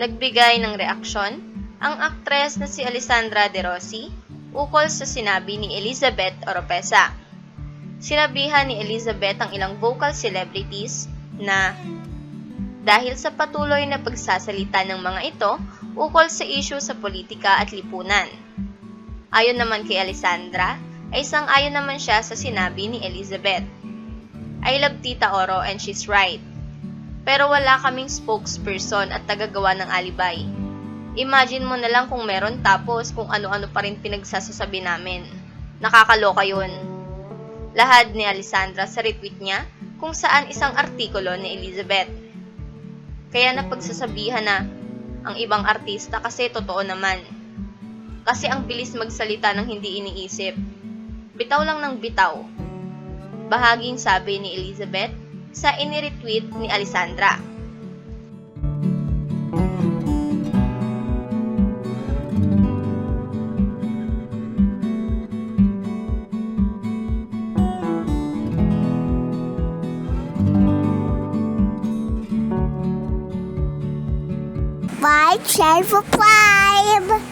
Nagbigay ng reaksyon ang aktres na si Alessandra De Rossi ukol sa sinabi ni Elizabeth Oropesa. Sinabihan ni Elizabeth ang ilang vocal celebrities na dahil sa patuloy na pagsasalita ng mga ito ukol sa issue sa politika at lipunan. Ayon naman kay Alessandra, ay sang-ayon naman siya sa sinabi ni Elizabeth. I love Tita Oro and she's right. Pero wala kaming spokesperson at tagagawa ng alibay. Imagine mo na lang kung meron tapos kung ano-ano pa rin pinagsasasabi namin. Nakakaloka yun. Lahad ni Alessandra sa retweet niya kung saan isang artikulo ni Elizabeth. Kaya napagsasabihan na ang ibang artista kasi totoo naman. Kasi ang bilis magsalita ng hindi iniisip. Bitaw lang ng bitaw. Bahaging sabi ni Elizabeth sa iniretweet ni Alessandra. Share, subscribe!